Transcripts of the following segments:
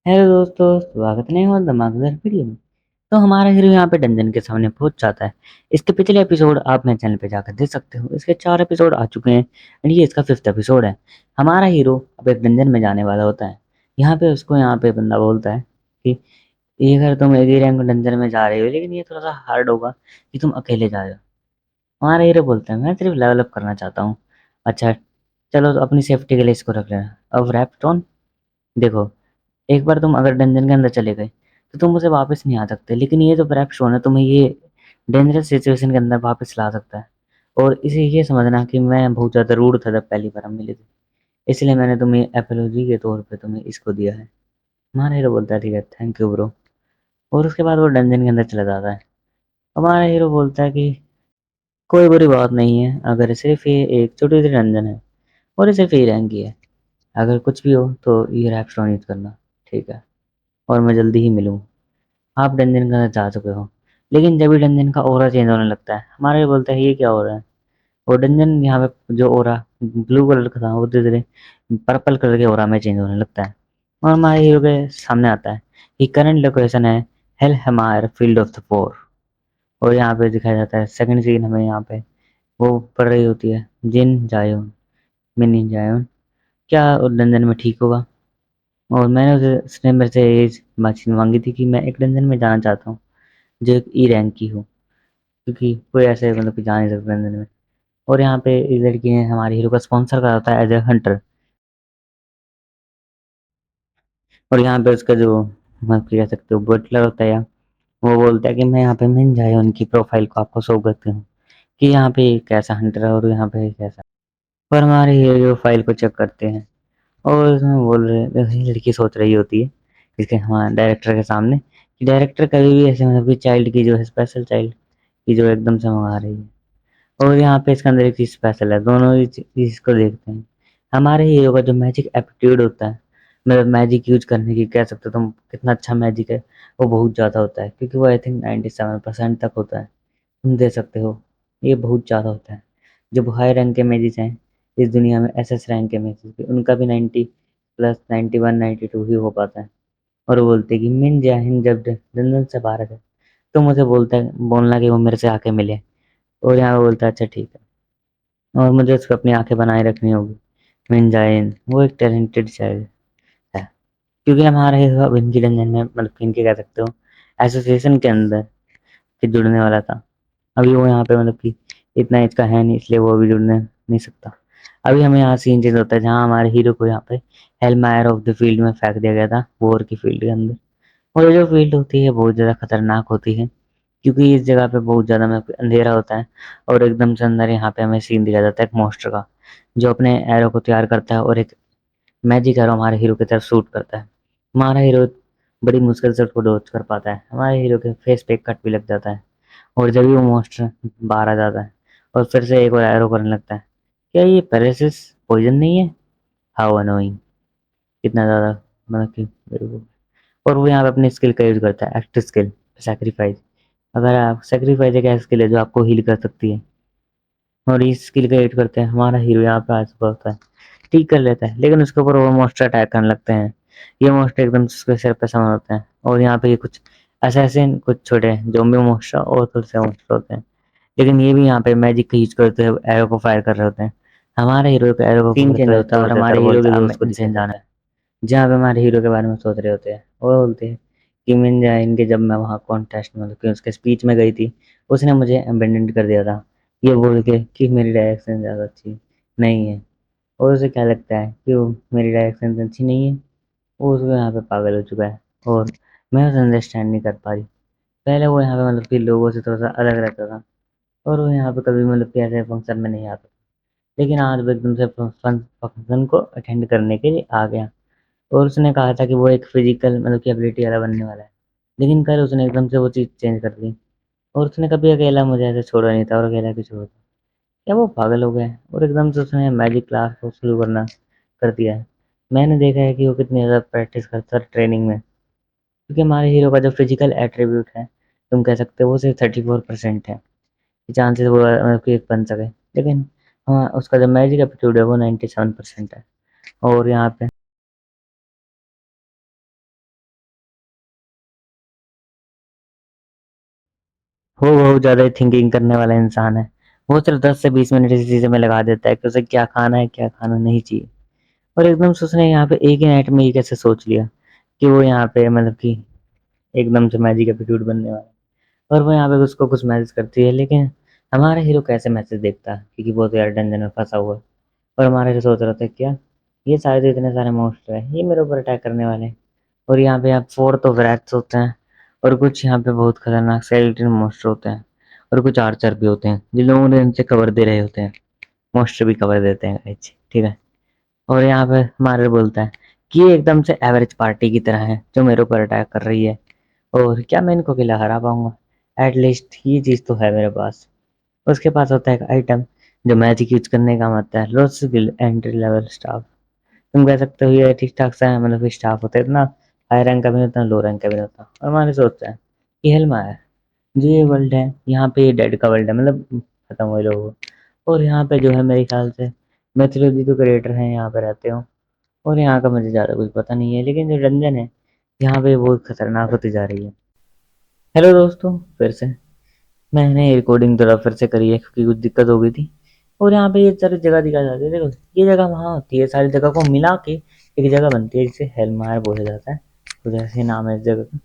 Hello दोस्तों, स्वागत नहीं हो धमाकेदार वीडियो में। तो हमारा हीरो यहाँ पे डंजन के सामने पहुंच जाता है। इसके पिछले एपिसोड आप मेरे चैनल पे जाकर देख सकते हो। इसके 4 एपिसोड आ चुके हैं एंड ये इसका 5th एपिसोड है। हमारा हीरो अब एक डंजन में जाने वाला होता है। यहाँ पे उसको यहाँ पे बंदा बोलता है कि ये अगर तुम एक ही रैंक डंजन में जा रहे हो, लेकिन ये थोड़ा सा हार्ड होगा कि तुम अकेले जा रहे हो। हमारा हीरो बोलता है मैं सिर्फ लेवल अप करना चाहता हूँ। अच्छा, चलो तो अपनी सेफ्टी के लिए इसको रख लेना। अब रैपस्टोन, देखो, एक बार तुम अगर डंजन के अंदर चले गए तो तुम उसे वापस नहीं आ सकते, लेकिन ये जो ब्रैप शोन है तुम्हें ये डेंजरस सिचुएशन के अंदर वापस ला सकता है। और इसे ये समझना कि मैं बहुत ज़्यादा रूड था जब पहली बार हम मिले थे, इसलिए मैंने तुम्हें एपोलॉजी के तौर पे तुम्हें इसको दिया है। हमारा हीरो बोलता है ठीक है, थैंक यू ब्रो। और उसके बाद वो डंजन के अंदर चला जाता है। हमारा हीरो बोलता है कि कोई बुरी बात नहीं है, अगर सिर्फ ये एक छोटी सी डंजन है और इसे फ्री रैंक की है, अगर कुछ भी हो तो ये रैप स्टोन यूज करना, ठीक है? और मैं जल्दी ही मिलूँ। आप डंजन के अंदर जा चुके हो। लेकिन जब भी डंजन का ऑरा चेंज होने लगता है, हमारा ये बोलता है ये क्या हो रहा है। और डंजन यहाँ पे जो ऑरा ब्लू कलर का था वो धीरे धीरे पर्पल कलर के ऑरा में चेंज होने लगता है। और हमारे हीरो के सामने आता है कि करंट लोकेशन है हेल हमार फील्ड ऑफ द फोर। और यहाँ पे दिखाया जाता है सेकंड सीन हमें यहाँ पे वो पढ़ रही होती है जिन जायोन, मिनी जायोन, क्या उस डंजन में ठीक होगा। और मैंने उसने मेरे से ये बातचीत मांगी थी कि मैं एक डंजन में जाना चाहता हूँ जो एक ई रैंक की हो, क्योंकि कोई ऐसे मतलब कि जा नहीं सकता अंदर में। और यहाँ पे इस लड़की ने हमारे हीरो का स्पॉन्सर करा होता है एज ए हंटर। और यहाँ पे उसका जो मतलब कि कह सकते हो बटलर होता है, या वो बोलता है कि मैं यहाँ पे मिल जाए उनकी प्रोफाइल को आपको शो करती हूँ कि यहाँ पे एक ऐसा हंटर है और यहाँ पे एक ऐसा। पर हमारे हीरो फाइल को चेक करते हैं और उसमें बोल रहे लड़की सोच रही होती है इसके हमारे डायरेक्टर के सामने कि डायरेक्टर कभी भी ऐसे मतलब कि चाइल्ड की जो है स्पेशल चाइल्ड की जो एकदम से मंगा रही है। और यहाँ पे इसके अंदर एक चीज़ स्पेशल है, दोनों ही चीज़ को देखते हैं। हमारे हीरो का जो मैजिक एप्टीट्यूड होता है, मतलब मैजिक यूज करने की कह सकते हो तुम कितना अच्छा मैजिक है, वो बहुत ज़्यादा होता है, क्योंकि वो आई थिंक 97% तक होता है। तुम दे सकते हो, ये बहुत ज़्यादा होता है। जो हाई रैंक के मैजिक हैं इस दुनिया में, एसएस रैंक के मैजिक भी, उनका भी 90 प्लस 91 92 ही हो पाता है। और वो बोलते हैं कि मिन जय हिंद, जब लंदन से भारत है तो मुझे बोलता है बोलना कि वो मेरे से आके मिले। और यहाँ पे बोलता है अच्छा ठीक है, और मुझे उस पे अपनी आंखें बनाए रखनी होगी। मिन जाइन वो एक टैलेंटेड शायर है, क्योंकि हमारे अब इनकी रंजन में मतलब कि इनके कह सकते हो एसोसिएशन के अंदर कि जुड़ने वाला था। अभी वो यहाँ पे मतलब कि इतना एज का है नहीं, इसलिए वो अभी जुड़ने नहीं सकता। अभी हमें यहाँ सीन चेंज होता है जहाँ हमारे हीरो को यहाँ पे हेलमायर ऑफ द फील्ड में फेंक दिया गया था, वॉर की फील्ड के अंदर। और ये जो फील्ड होती है बहुत ज़्यादा खतरनाक होती है, क्योंकि इस जगह पे बहुत ज़्यादा मतलब अंधेरा होता है। और एकदम से अंदर यहाँ पे हमें सीन दिखाया जाता है एक मॉन्स्टर का, जो अपने एरो को तैयार करता है और एक मैजिक एरो हमारे हीरो की तरफ शूट करता है। हमारा हीरो बड़ी मुश्किल से उसको डॉज कर पाता है। हमारे हीरो के फेस पे एक कट भी लग जाता है। और जब भी वो मॉन्स्टर बाहर आ जाता है और फिर से एक और एरो करने लगता है, क्या ये पैरालिसिस पॉइजन नहीं है? हाउ अनोइंग, कितना ज़्यादा मतलब कि मेरे को। और वो यहाँ पे अपनी स्किल का यूज़ करता है, एक्ट स्किल, सैक्रिफाइस। अगर आप सैक्रिफाइस एक ऐसी स्किल है जो आपको हील कर सकती है, और इस स्किल का यूज करते हैं हमारा हीरो यहाँ पे आ चुका होता है, ठीक कर लेता है, लेकिन उसके ऊपर वो मॉन्स्टर अटैक करने लगते हैं। ये मॉन्स्टर एकदम से उसके सिर पे समा होते हैं, और यहाँ पे ये कुछ असैसिन, कुछ छोटे ज़ॉम्बी मॉन्स्टर और थोड़े से मॉन्स्टर होते हैं। लेकिन ये भी यहाँ पे मैजिक का यूज करते हुए एरो को फायर कर रहे होते हैं। हमारे हीरो को एरो को सीन चेंज होता है और हमारे हीरो के दोस्त को दिखाई जाना है जहाँ पे हमारे हीरो के बारे में सोच रहे होते हैं। वो बोलते हैं कि मिन जाए इनके, जब मैं वहाँ कॉन्टेस्ट मतलब कि उसके स्पीच में गई थी, उसने मुझे अबेंडन कर दिया था, ये बोल के कि मेरी डायरेक्शन ज़्यादा अच्छी नहीं है। और उसे क्या लगता है कि वो मेरी डायरेक्शन अच्छी नहीं है, वो उसको यहाँ पे पागल हो चुका है। और मैं उसे अंडरस्टैंड नहीं कर पा रही। पहले वो यहाँ पे मतलब कि लोगों से थोड़ा सा अलग रहता था, और वो यहाँ पे कभी मतलब कि ऐसे फंक्शन में नहीं आता, लेकिन आज वो एकदम से फंक्शन को अटेंड करने के लिए आ गया। और उसने कहा था कि वो एक फिजिकल मतलब कि एबिलिटी वाला बनने वाला है, लेकिन कल उसने एकदम से वो चीज़ चेंज कर दी। और उसने कभी अकेला मुझे ऐसे छोड़ा नहीं था, और अकेला क्यों छोड़ा था? क्या वो पागल हो गया है? और एकदम से उसने मैजिक क्लास को शुरू करना कर दिया है। मैंने देखा है कि वो कितनी ज़्यादा प्रैक्टिस करता है ट्रेनिंग में, क्योंकि हमारे हीरो का जो फिजिकल एट्रीब्यूट है, तुम कह सकते हो वो सिर्फ 34% है, चांसेस वो मतलब कि एक बन सके। लेकिन हाँ, उसका जो मैजिक एप्टीट्यूड है वो 97% है। और यहाँ पे वो बहुत ज़्यादा थिंकिंग करने वाला इंसान है। वो सिर्फ़ 10 से 20 मिनट इसी चीज़ों में लगा देता है कि उसे क्या खाना है, क्या खाना नहीं चाहिए। और एकदम से उसने यहाँ पे एक ही नाइट में ये कैसे सोच लिया कि वो यहाँ पे मतलब कि एकदम से मैजिक एटीट्यूड बनने वाला है। और वो यहाँ पे उसको कुछ मैसेज करती है, लेकिन हमारा हीरो कैसे मैसेज देखता है क्योंकि वो तो यार डंजन में फँसा हुआ है। और हमारा हीरो सोच रहा था क्या, ये शायद इतने सारे मॉन्स्टर हैं, ये मेरे ऊपर अटैक करने वाले हैं। और यहाँ पे आप 4 तो वैराग्स होते हैं और कुछ यहाँ पे बहुत खतरनाक स्केलेटन मॉन्स्टर होते हैं और कुछ आर्चर भी होते हैं जिन लोगों ने इनसे कवर दे रहे होते हैं। मॉन्स्टर भी कवर देते हैं गाइस, ठीक है। और यहाँ पे मार्वल बोलता है कि ये एकदम से एवरेज पार्टी की तरह है जो मेरे ऊपर अटैक कर रही है और क्या मैं इनको अकेला हरा पाऊंगा। एटलीस्ट ये चीज़ तो है मेरे पास। उसके पास होता है एक आइटम जो मैजिक यूज करने का आता है, रोज एंट्री लेवल स्टाफ। तुम कह सकते हो ये ठीक ठाक सा है, मतलब स्टाफ होता है इतना हाई रैंक का भी नहीं होता, लो रैंक का भी नहीं होता। और हमारे सोचता है कि हेल्मा है जो ये वर्ल्ड है, यहाँ पे ये डेड का वर्ल्ड है, मतलब खत्म हुए लोग। और यहाँ पे जो है मेरे ख्याल से मैथोलॉजी के क्रिएटर हैं यहाँ पे रहते हो। और यहाँ का मुझे ज़्यादा कुछ पता नहीं है, लेकिन जो डंजन है यहाँ पे बहुत खतरनाक होती जा रही है। हेलो दोस्तों, फिर से मैंने रिकॉर्डिंग दोबारा फिर से करी है क्योंकि कुछ दिक्कत हो गई थी। और यहाँ पे ये सारी जगह दिखाई जाती है, देखो ये जगह वहाँ होती है, सारी जगह को मिला के एक जगह बनती है जिसे हेलमायर बोला जाता है। तो जैसे नाम है इस जगह का।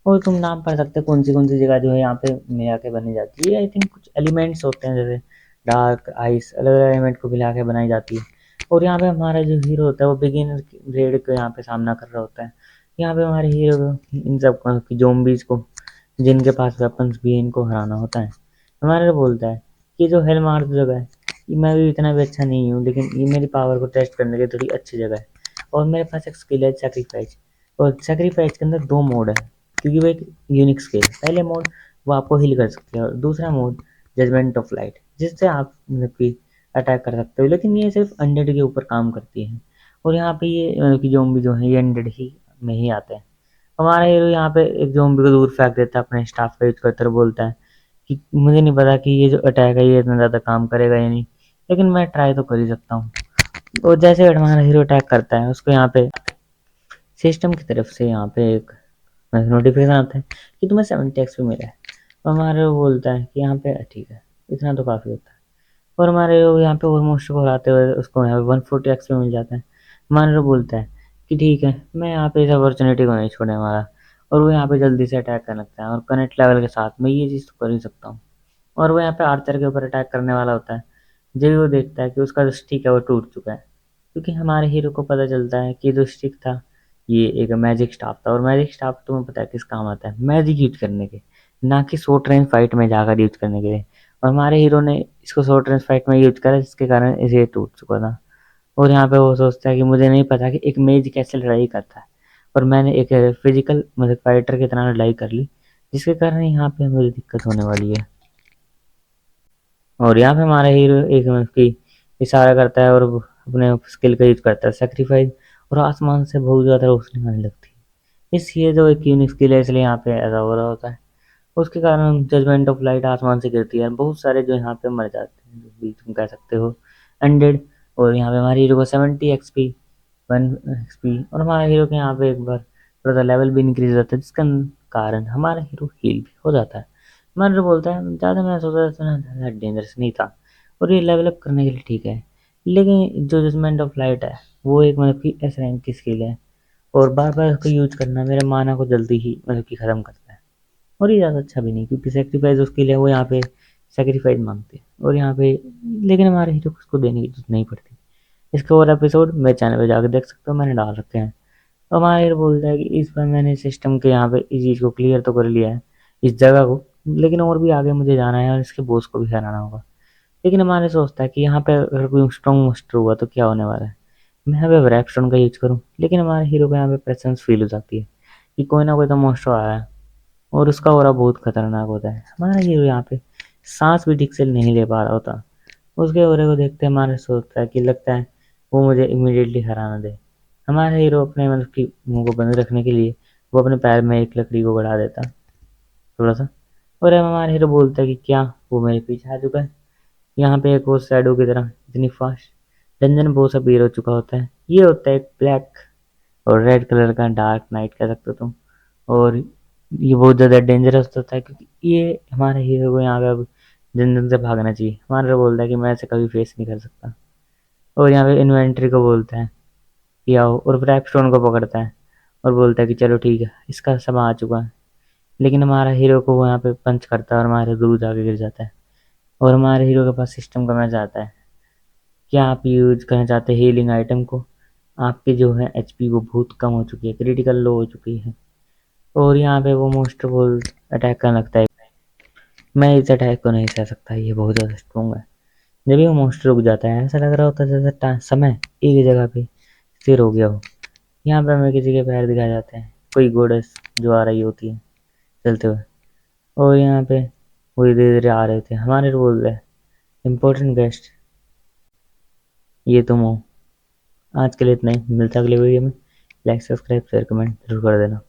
और तुम नाम पढ़ सकते हो कौन सी जगह जो है यहाँ पे मिला के बनी जाती है। आई थिंक कुछ एलिमेंट्स होते हैं जैसे डार्क आइस, अलग अलग एलिमेंट को मिला के बनाई जाती है। और यहाँ पे हमारा जो हीरो होता है वो बिगिनर ग्रेड का यहाँ पे सामना कर रहा होता है। यहाँ पे हमारे हीरो इन सब जोम्बीज को, जिनके पास वेपन्स भी है, इनको हराना होता है। हमारे बोलता है कि जो हेलमार्क जगह है, ये मैं भी इतना भी अच्छा नहीं हूँ, लेकिन ये मेरी पावर को टेस्ट करने की थोड़ी अच्छी जगह है। और मेरे पास एक स्किल है सेक्रीफाइस। और सेक्रीफाइस के अंदर दो मोड है क्योंकि वो एक यूनिक स्किल है। पहले मोड वो आपको हील कर सकते हैं और दूसरा मोड जजमेंट ऑफ लाइट, जिससे आप मतलब कि अटैक कर सकते हो, लेकिन ये सिर्फ अनडेड के ऊपर काम करती है। और यहाँ पे ये मतलब कि जोम्बी जो है ये अनडेड ही में ही आते हैं। हमारा हीरो यहाँ पे एक ज़ॉम्बी को दूर फेंक देता है, अपने स्टाफ का यूज़ करते हुए बोलता है कि मुझे नहीं पता कि ये जो अटैक है ये इतना ज़्यादा काम करेगा या नहीं, लेकिन मैं ट्राई तो कर ही सकता हूँ। और जैसे हमारा हीरो अटैक करता है उसको यहाँ पे सिस्टम की तरफ से यहाँ पे एक नोटिफिकेशन आता है कि तुम्हें 70 एक्सपी मिला है। तो हमारे वो बोलता है कि यहाँ पे ठीक है, इतना तो काफ़ी होता है। और हमारे वो यहाँ पे ऑलमोस्ट को हराते हुए उसको यहाँ पे 140 एक्सपी मिल जाता है। हमारे वो बोलता है कि ठीक है, मैं यहाँ पे इस अपॉर्चुनिटी को नहीं छोड़ने वाला। और वो यहाँ पे जल्दी से अटैक करने लगता है और कनेक्ट लेवल के साथ मैं ये चीज़ तो कर ही सकता हूँ। और वो यहाँ पे आर्चर के ऊपर अटैक करने वाला होता है। जब वो देखता है कि उसका जो स्टिक है वो टूट चुका है, क्योंकि हमारे हीरो को पता चलता है कि जो स्टिक था ये एक मैजिक स्टाफ था। और मैजिक स्टाफ तुम्हें पता है किस काम आता है, मैजिक यूज करने के, ना कि शॉर्ट रेंज फाइट में जाकर यूज करने के लिए। और हमारे हीरो ने इसको शॉर्ट रेंज फाइट में यूज करा जिसके कारण इसे टूट चुका था। और यहाँ पे वो सोचता है कि मुझे नहीं पता कि एक मेज कैसे लड़ाई करता है, और मैंने एक फिजिकल मतलब फाइटर की तरह लड़ाई कर ली, जिसके कारण यहाँ पे मुझे दिक्कत होने वाली है। और यहाँ पे हमारा हीरो एक मतलब कि इशारा करता है और अपने स्किल का यूज करता है सेक्रीफाइस, और आसमान से बहुत ज़्यादा रोशनी आने लगती है। इसलिए जो एक यूनिक स्किल है इसलिए यहाँ पे ऐसा हो रहा होता है। उसके कारण जजमेंट ऑफ लाइट आसमान से गिरती है, बहुत सारे जो यहाँ पे मर जाते हैं, जो भी तुम कह सकते हो अनडेड। और यहाँ पे हमारे हीरो को 70 एक्सपी 1 एक्सपी, और हमारे हीरो के यहाँ पे एक बार थोड़ा सा लेवल भी इंक्रीज हो जाता है, जिसका कारण हमारा हीरो हील भी हो जाता है। हमारा बोलता है ज़्यादा मैं सोचा था ज़्यादा डेंजरस नहीं था और ये लेवल अप करने के लिए ठीक है, लेकिन जो जजमेंट ऑफ लाइट है वो एक मतलब कि एस रैंक की स्किल है, और बार बार उसको यूज करना मेरे माना को जल्दी ही मतलब कि ख़त्म करता है। और ये ज़्यादा अच्छा भी नहीं, क्योंकि सेक्रीफाइस उसके लिए वो यहाँ पे सेक्रीफाइस मांगते हैं और यहाँ पे, लेकिन हमारे हीरो को उसको देने की जरूरत नहीं पड़ती। इसके और एपिसोड मेरे चैनल पे जाकर देख सकते हो, मैंने डाल रखे हैं। तो हमारा हीरो बोलता है कि इस बार मैंने सिस्टम के यहाँ पे इस चीज़ को क्लियर तो कर लिया है, इस जगह को, लेकिन और भी आगे मुझे जाना है और इसके बॉस को भी हराना होगा। लेकिन हमारे सोचता है कि यहाँ पे अगर कोई स्ट्रॉन्ग मोस्टर हुआ तो क्या होने वाला है, मैं यहाँ पे ब्रैकस्टोन का यूज करूँ, लेकिन हमारे हीरो को यहाँ पे प्रेजेंस फील हो जाती है कि कोई ना कोई तो मोस्टर आ रहा है और उसका ऑरा बहुत खतरनाक होता है। हमारा हीरो यहाँ पे सांस भी ठीक से नहीं ले पा रहा होता। उसके ऑरे को देखते हमारे सोचता है कि लगता है वो मुझे इमीडिएटली हराना दे। हमारा हीरो अपने मतलब कि मुंह को बंद रखने के लिए वो अपने पैर में एक लकड़ी को गड़ा देता थोड़ा सा। और अब हमारा हीरो बोलता है कि क्या वो मेरे पीछे आ चुका है। यहाँ पे एक और शैडो की तरह इतनी फास्ट डंजन बहुत सा बेर हो चुका होता है। ये होता है एक ब्लैक और रेड कलर का डार्क नाइट कह सकते हो तुम। और ये बहुत ज़्यादा डेंजरस होता है क्योंकि ये हमारे हीरो को यहाँ पे अब जन से भागना चाहिए। हमारा बोलता है कि मैं ऐसे कभी फेस नहीं कर सकता, और यहाँ पे इन्वेंट्री को बोलता है कि आओ, और ब्रैकस्टोन को पकड़ता है और बोलता है कि चलो ठीक है, इसका समय आ चुका है। लेकिन हमारा हीरो को वो यहाँ पे पंच करता है और हमारे दूर जाके गिर जाता है। और हमारे हीरो के पास सिस्टम करना चाहता है कि आप यूज करना चाहते हैं हीलिंग आइटम को, आपके जो है एचपी वो बहुत कम हो चुकी है, क्रिटिकल लो हो चुकी है। और यहाँ पे वो मोस्ट बोल अटैक करने लगता है। मैं इस अटैक को नहीं सह सकता, ये बहुत ज़्यादा स्ट्रॉन्ग है। जब ये मोस्ट रुक जाता है ऐसा लग रहा होता है जैसे समय एक जगह पे स्थिर हो गया हो। यहाँ पे हमें किसी के पैर दिखाए जाते हैं, कोई गोडेस जो आ रही होती है चलते हुए, और यहाँ पे वो धीरे धीरे आ रहे थे। हमारे बोल रहे इम्पोर्टेंट गेस्ट ये तुम हो। आज के लिए इतना ही, मिलता है अगले वीडियो में। लाइक सब्सक्राइब शेयर कमेंट जरूर कर देना।